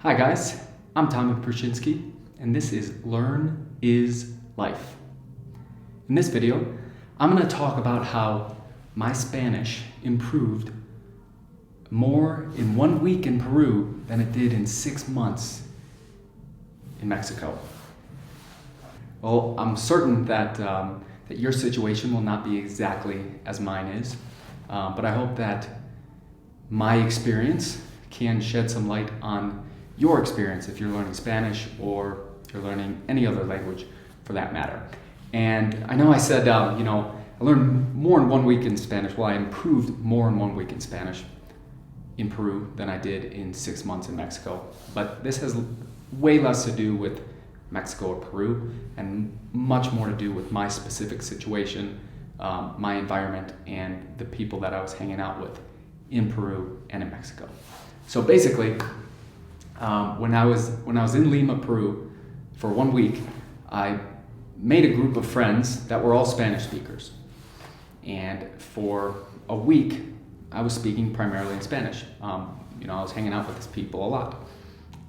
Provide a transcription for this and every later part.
Hi guys, I'm Tommy Pershinsky, and this is Learn is Life. In this video, I'm going to talk about how my Spanish improved more in 1 week in Peru than it did in 6 months in Mexico. Well, I'm certain that your situation will not be exactly as mine is, but I hope that my experience can shed some light on your experience if you're learning Spanish or you're learning any other language for that matter. And I know I said, I learned more in 1 week in Spanish. Well, I improved more in 1 week in Spanish in Peru than I did in 6 months in Mexico. But this has way less to do with Mexico or Peru and much more to do with my specific situation, my environment, and the people that I was hanging out with in Peru and in Mexico. So basically, when I was in Lima, Peru, for 1 week, I made a group of friends that were all Spanish speakers. And for a week, I was speaking primarily in Spanish. I was hanging out with these people a lot.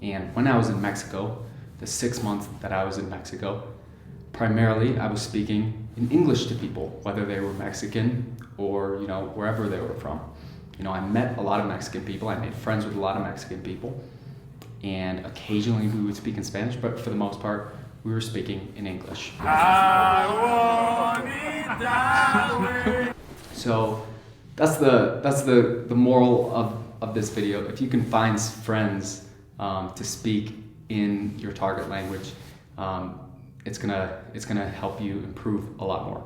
And when I was in Mexico, the 6 months that I was in Mexico, primarily I was speaking in English to people, whether they were Mexican or, wherever they were from. I met a lot of Mexican people. I made friends with a lot of Mexican people. And occasionally we would speak in Spanish, but for the most part, we were speaking in English. So that's the moral of this video. If you can find friends to speak in your target language, it's gonna help you improve a lot more.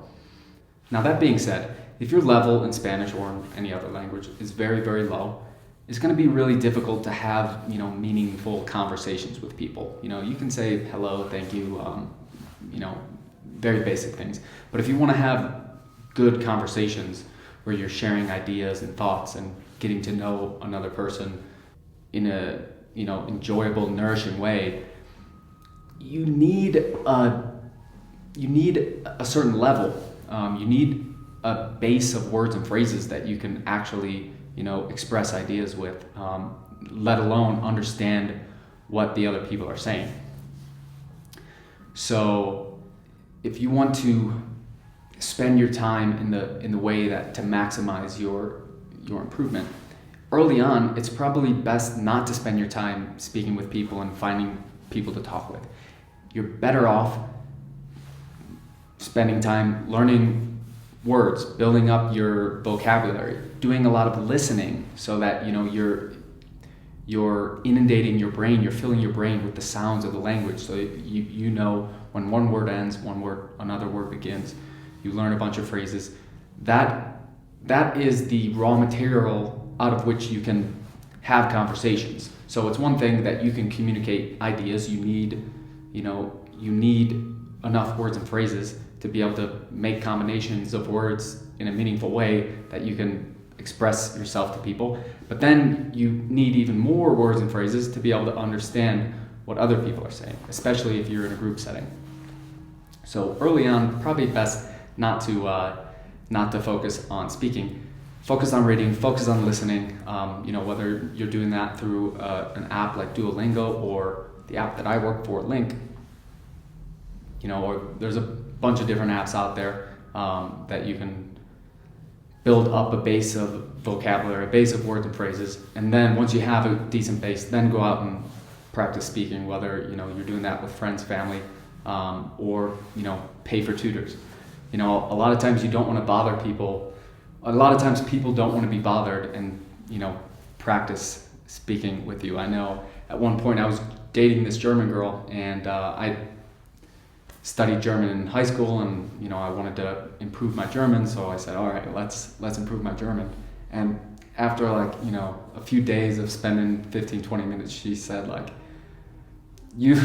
Now that being said, if your level in Spanish or in any other language is very, very low, it's going to be really difficult to have, meaningful conversations with people. You can say hello, thank you, very basic things. But if you want to have good conversations where you're sharing ideas and thoughts and getting to know another person in a, enjoyable, nourishing way, you need a certain level. You need a base of words and phrases that you can actually express ideas with, let alone understand what the other people are saying. So if you want to spend your time in the way that to maximize your improvement, early on, it's probably best not to spend your time speaking with people and finding people to talk with. You're better off spending time learning words, building up your vocabulary, doing a lot of listening so that you're inundating your brain, you're filling your brain with the sounds of the language, so you know when one word ends, another word begins. You learn a bunch of phrases. That is the raw material out of which you can have conversations. So it's one thing that you can communicate ideas. You need enough words and phrases to be able to make combinations of words in a meaningful way that you can express yourself to people. But then you need even more words and phrases to be able to understand what other people are saying, especially if you're in a group setting. So early on, probably best not to focus on speaking. Focus on reading, focus on listening, whether you're doing that through an app like Duolingo or the app that I work for, Link, or there's a bunch of different apps out there that you can build up a base of vocabulary, a base of words and phrases, and then once you have a decent base, then go out and practice speaking, whether you're doing that with friends, family, or pay for tutors. A lot of times you don't want to bother people. A lot of times people don't want to be bothered and practice speaking with you. I know at one point I was dating this German girl, and I studied German in high school, and I wanted to improve my German, so I said, all right, let's improve my German. And after a few days of spending 15-20 minutes, she said, you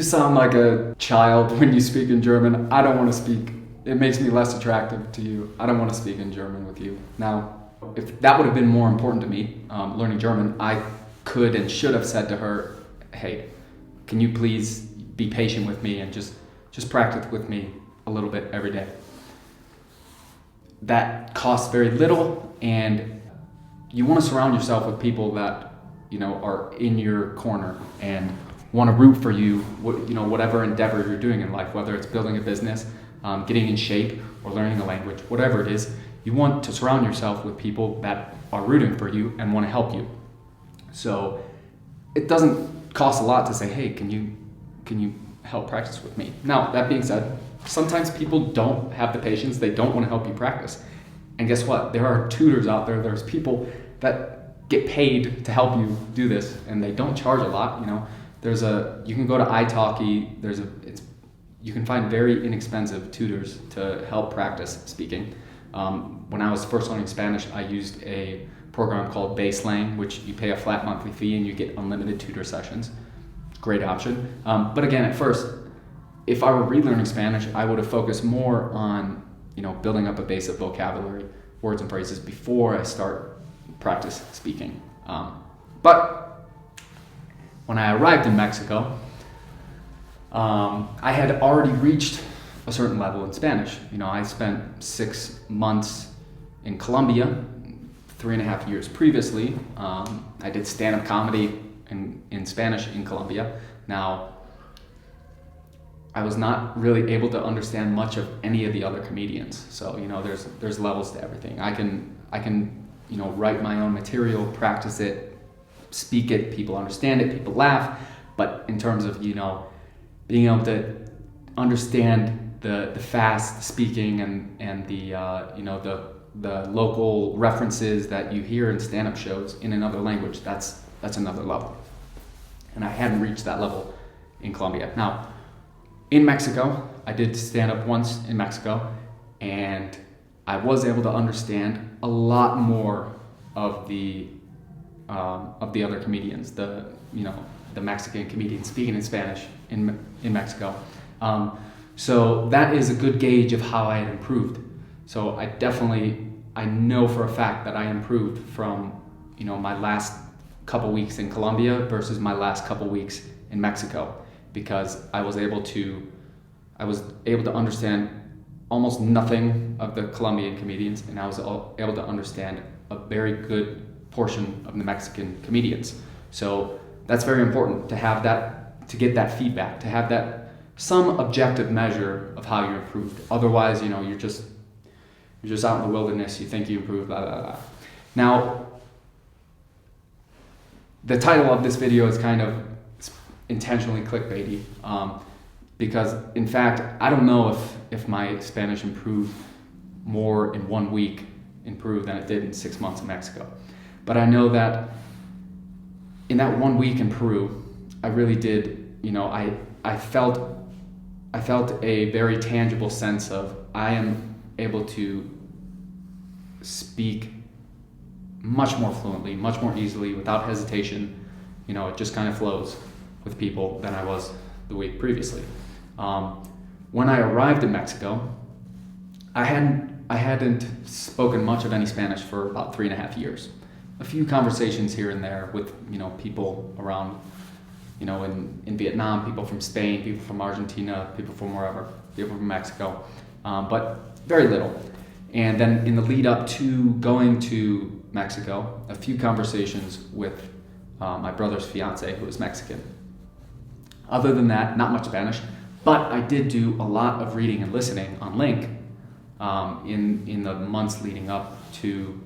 sound like a child when you speak in German. I don't want to speak. It makes me less attractive to you. I don't want to speak in German with you. Now, if that would have been more important to me, learning German, I could and should have said to her, hey, can you please be patient with me and just practice with me a little bit every day. That costs very little, and you want to surround yourself with people that are in your corner and want to root for you, whatever endeavor you're doing in life, whether it's building a business, getting in shape, or learning a language, whatever it is. You want to surround yourself with people that are rooting for you and want to help you. So it doesn't cost a lot to say, hey, can you help practice with me? Now, that being said, sometimes people don't have the patience, they don't want to help you practice. And guess what? There are tutors out there, there's people that get paid to help you do this, and they don't charge a lot. You can go to italki, you can find very inexpensive tutors to help practice speaking. When I was first learning Spanish, I used a program called Befriend, which you pay a flat monthly fee and you get unlimited tutor sessions. Great option. But again, at first, if I were relearning Spanish, I would have focused more on building up a base of vocabulary, words and phrases before I start practice speaking. But when I arrived in Mexico, I had already reached a certain level in Spanish. I spent 6 months in Colombia, 3.5 years previously. I did stand-up comedy in Spanish in Colombia. Now, I was not really able to understand much of any of the other comedians. So, there's levels to everything. I can write my own material, practice it, speak it, people understand it, people laugh. But in terms of, being able to understand the fast speaking and the local references that you hear in stand-up shows in another language, that's another level. And I hadn't reached that level in Colombia. Now, in Mexico, I did stand-up once in Mexico, and I was able to understand a lot more of the other comedians, the Mexican comedians speaking in Spanish in Mexico. So that is a good gauge of how I had improved. So I know for a fact that I improved from, my last couple weeks in Colombia versus my last couple weeks in Mexico, because I was able to understand almost nothing of the Colombian comedians, and I was able to understand a very good portion of the Mexican comedians. So that's very important to have that, to get that feedback, to have that some objective measure of how you improved. Otherwise, you're just out in the wilderness, you think you improved, blah, blah, blah. Now, the title of this video is kind of intentionally clickbaity, because in fact, I don't know if my Spanish improved more in 1 week in Peru than it did in 6 months in Mexico. But I know that in that 1 week in Peru, I really did, I felt a very tangible sense of I am able to speak much more fluently, much more easily, without hesitation. It just kind of flows with people than I was the week previously. When I arrived in Mexico, I hadn't spoken much of any Spanish for about 3.5 years. A few conversations here and there with people around, in Vietnam, people from Spain, people from Argentina, people from wherever, people from Mexico, but very little. And then in the lead up to going to Mexico, a few conversations with my brother's fiance, who is Mexican. Other than that, not much Spanish, but I did do a lot of reading and listening on Link in the months leading up to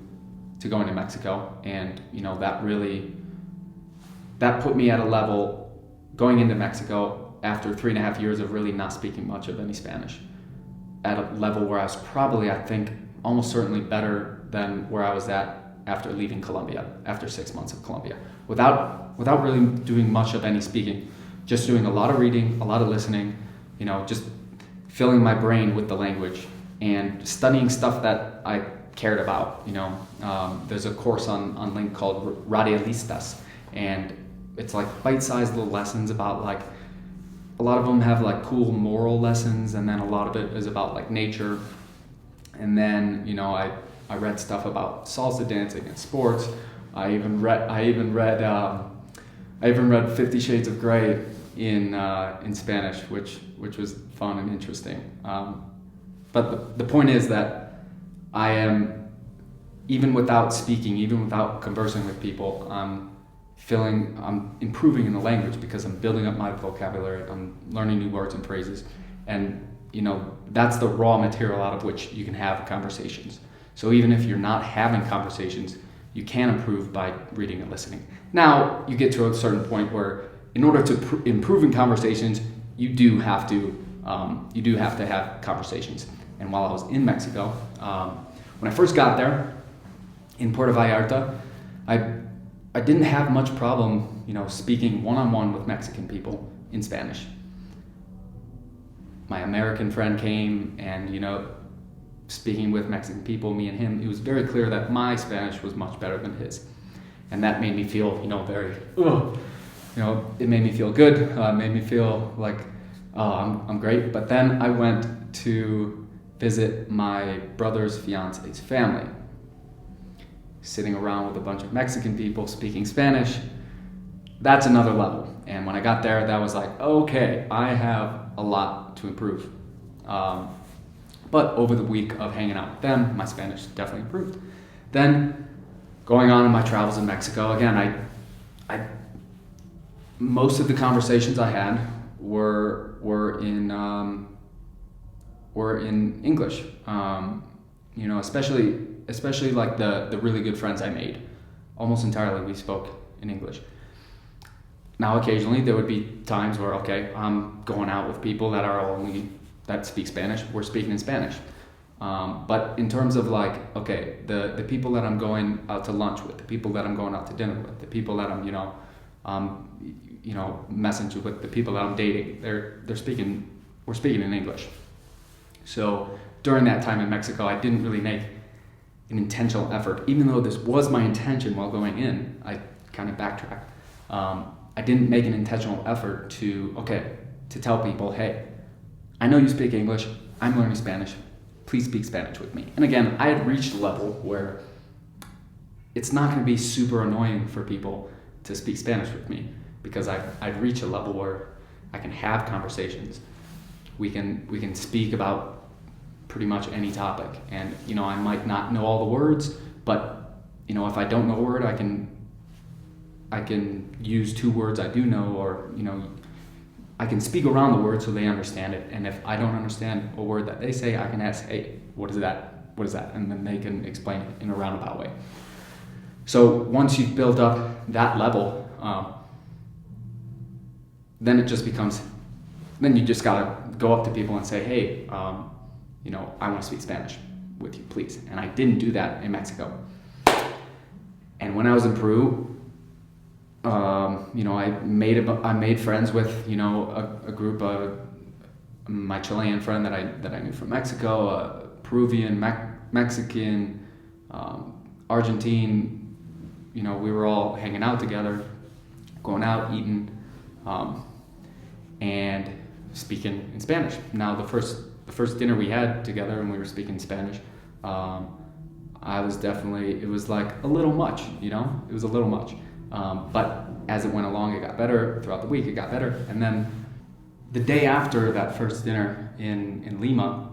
going to Mexico, and that put me at a level going into Mexico after 3.5 years of really not speaking much of any Spanish, at a level where I was probably, I think, almost certainly better than where I was at after leaving Colombia, after 6 months of Colombia, without really doing much of any speaking, just doing a lot of reading, a lot of listening, just filling my brain with the language and studying stuff that I cared about. There's a course on Link called Radialistas, and it's like bite-sized little lessons about a lot of them have cool moral lessons, and then a lot of it is about nature. And then I read stuff about salsa dancing and sports. I even read 50 Shades of Grey in Spanish, which was fun and interesting. But the point is that I am, even without speaking, even without conversing with people, I'm improving in the language because I'm building up my vocabulary, I'm learning new words and phrases, and that's the raw material out of which you can have conversations. So even if you're not having conversations, you can improve by reading and listening. Now, you get to a certain point where in order to improve in conversations, you do have to have conversations. And while I was in Mexico, when I first got there in Puerto Vallarta, I didn't have much problem, speaking one-on-one with Mexican people in Spanish. My American friend came and, speaking with Mexican people, me and him, it was very clear that my Spanish was much better than his. And that made me feel, very, it made me feel good. It made me feel like, I'm great. But then I went to visit my brother's fiance's family, sitting around with a bunch of Mexican people speaking Spanish. That's another level. And when I got there, that was like, okay, I have a lot to improve. But over the week of hanging out with them, my Spanish definitely improved. Then, going on in my travels in Mexico, again, most of the conversations I had were in English. Especially like the really good friends I made. Almost entirely we spoke in English. Now occasionally there would be times where, okay, I'm going out with people that speak Spanish, we're speaking in Spanish. But in terms of like, okay, the people that I'm going out to lunch with, the people that I'm going out to dinner with, the people that I'm, messaging with, the people that I'm dating, we're speaking in English. So during that time in Mexico, I didn't really make an intentional effort, even though this was my intention while going in. I kind of backtracked. I didn't make an intentional effort to tell people, hey, I know you speak English, I'm learning Spanish, please speak Spanish with me. And again, I had reached a level where it's not going to be super annoying for people to speak Spanish with me, because I'd reached a level where I can have conversations. We can speak about pretty much any topic, and I might not know all the words, but if I don't know a word, I can use 2 words I do know, or I can speak around the word so they understand it. And if I don't understand a word that they say, I can ask, hey, what is that? What is that? And then they can explain it in a roundabout way. So once you've built up that level, then it just becomes, then you just gotta go up to people and say, hey, I want to speak Spanish with you, please. And I didn't do that in Mexico. And when I was in Peru, I made friends with, a group of my Chilean friend that I knew from Mexico, a Peruvian, Mexican, Argentine. We were all hanging out together, going out, eating, and speaking in Spanish. Now the first dinner we had together and we were speaking Spanish, it was like a little much, it was a little much. But as it went along, it got better. Throughout the week, it got better. And then the day after that first dinner in Lima,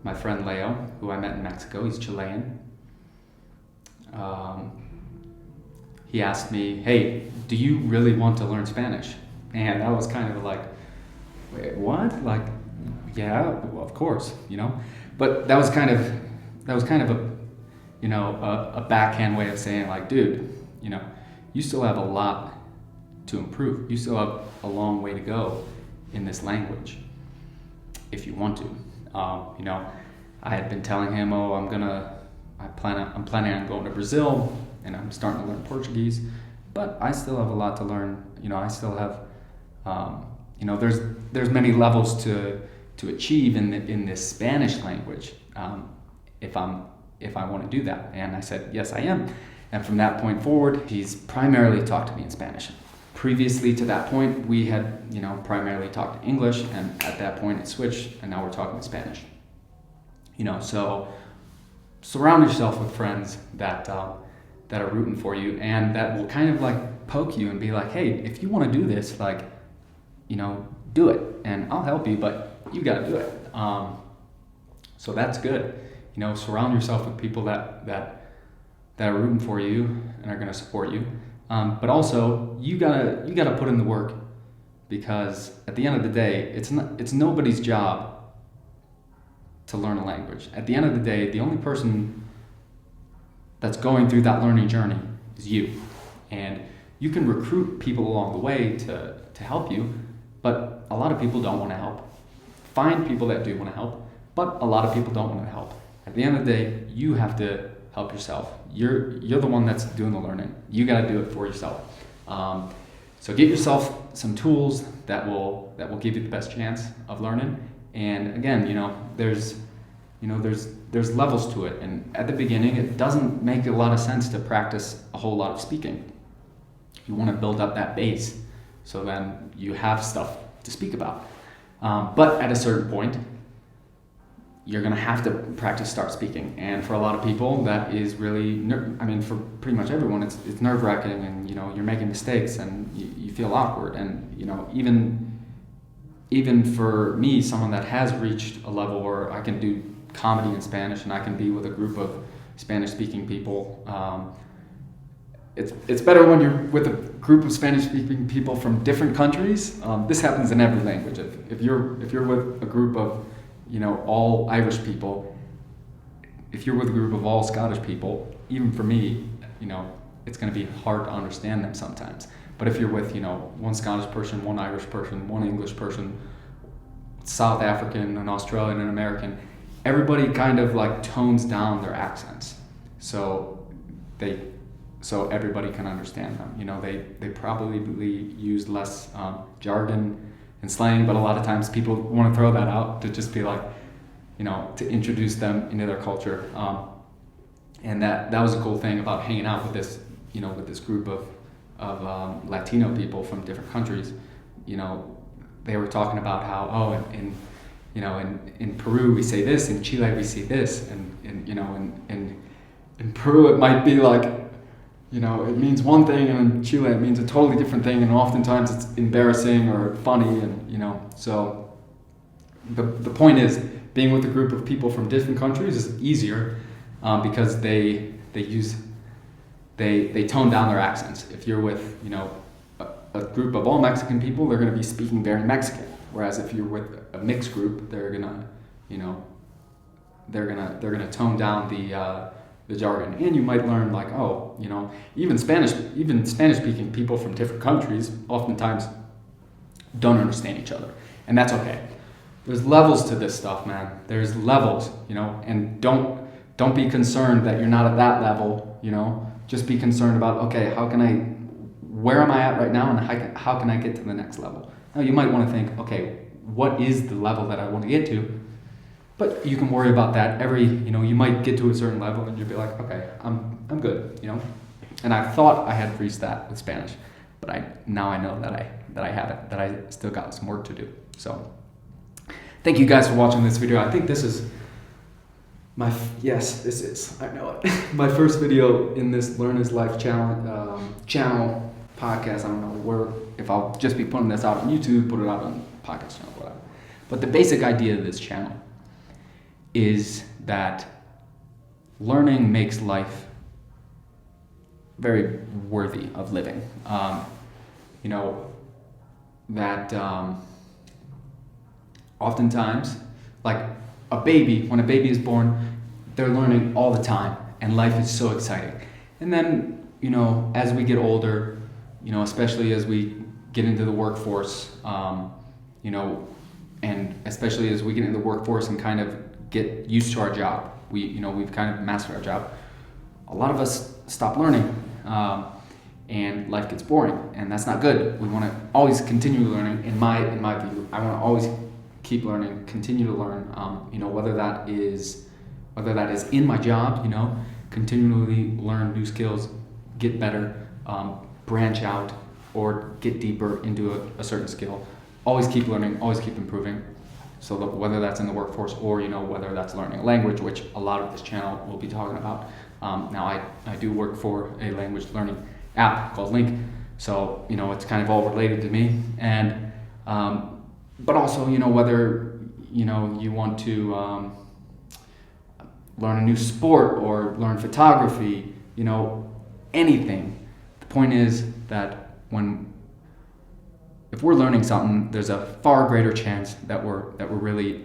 my friend Leo, who I met in Mexico, he's Chilean, he asked me, hey, do you really want to learn Spanish? And I was kind of like, wait, what? Like, yeah, well, of course, But that was kind of a backhand way of saying, like, dude, you still have a lot to improve. You still have a long way to go in this language if you want to. I had been telling him, I'm planning on going to Brazil, and I'm starting to learn Portuguese, but I still have a lot to learn. I still have, there's many levels to achieve in this Spanish language, if I want to do that. And I said, yes, I am. And from that point forward, he's primarily talked to me in Spanish. Previously to that point, we had, primarily talked English, and at that point it switched, and now we're talking Spanish. So surround yourself with friends that are rooting for you, and that will kind of like poke you and be like, hey, if you want to do this, like, do it, and I'll help you, but you got to do it. So that's good. Surround yourself with people that are rooting for you and are going to support you. But also you gotta put in the work, because at the end of the day, it's nobody's job to learn a language. At the end of the day, the only person that's going through that learning journey is you. And you can recruit people along the way to help you, but a lot of people don't want to help. Find people that do want to help, but a lot of people don't want to help. At the end of the day, you have to help yourself. You're the one that's doing the learning. You got to do it for yourself. So get yourself some tools that will give you the best chance of learning. And again, there's levels to it. And at the beginning, it doesn't make a lot of sense to practice a whole lot of speaking. You want to build up that base, so then you have stuff to speak about. But at a certain point, you're going to have to start speaking. And for a lot of people, that is really, for pretty much everyone, it's nerve-wracking, and you're making mistakes, and you feel awkward. And even for me, someone that has reached a level where I can do comedy in Spanish and I can be with a group of Spanish-speaking people, it's better when you're with a group of Spanish-speaking people from different countries. This happens in every language. If you're with a group of all Irish people, if you're with a group of all Scottish people, even for me, it's going to be hard to understand them sometimes. But if you're with one Scottish person, one Irish person, one English person, South African, an Australian, an American, everybody kind of like tones down their accents, so everybody can understand them. They probably use less jargon and slang, but a lot of times people want to throw that out to just be like, to introduce them into their culture. And that was a cool thing about hanging out with this, with this group of Latino people from different countries. They were talking about how, in Peru we say this, in Chile we say this, and in Peru it might be like, it means one thing, and in Chile it means a totally different thing, and oftentimes it's embarrassing or funny, and so the point is, being with a group of people from different countries is easier, because they tone down their accents. If you're with a group of all Mexican people, they're going to be speaking very Mexican, whereas if you're with a mixed group, they're gonna tone down the jargon. And you might learn like, even Spanish-speaking people from different countries oftentimes don't understand each other, and that's okay. There's levels to this stuff, man. There's levels, and don't be concerned that you're not at that level, Just be concerned about, okay, where am I at right now, and how can I get to the next level? Now you might want to think, okay, what is the level that I want to get to? But you can worry about that you might get to a certain level and you'll be like, okay, I'm good, And I thought I had reached that with Spanish, but now I know that I haven't, that I still got some work to do. So thank you guys for watching this video. I think this is this is, I know it, my first video in this Learn Is Life channel podcast. I don't know if I'll just be putting this out on YouTube, put it out on podcast channel, whatever. But the basic idea of this channel is that learning makes life very worthy of living. Oftentimes, like when a baby is born, they're learning all the time, and life is so exciting. And then, as we get older, especially as we get into the workforce, and especially as we get into the workforce and kind of get used to our job, we've kind of mastered our job. A lot of us stop learning, and life gets boring, and that's not good. We want to always continue learning. In my view, I want to always keep learning, continue to learn. Whether that is in my job, continually learn new skills, get better, branch out, or get deeper into a certain skill. Always keep learning, always keep improving. So that whether that's in the workforce or whether that's learning a language, which a lot of this channel will be talking about. Now I do work for a language learning app called Link, so it's kind of all related to me. And but also whether you want to learn a new sport or learn photography, anything. The point is that if we're learning something, there's a far greater chance that we're really,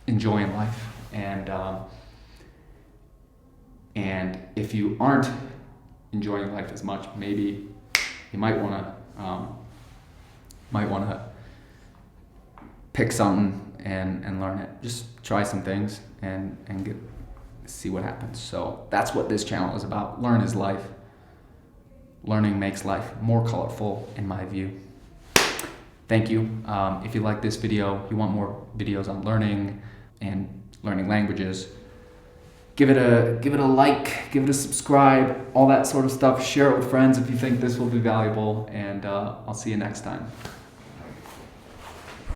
enjoying life. And if you aren't enjoying life as much, maybe you might want to pick something and learn it. Just try some things and see what happens. So that's what this channel is about. Learn is life. Learning makes life more colorful, in my view. Thank you. If you like this video, you want more videos on learning and learning languages, give it a like, give it a subscribe, all that sort of stuff. Share it with friends if you think this will be valuable, and I'll see you next time.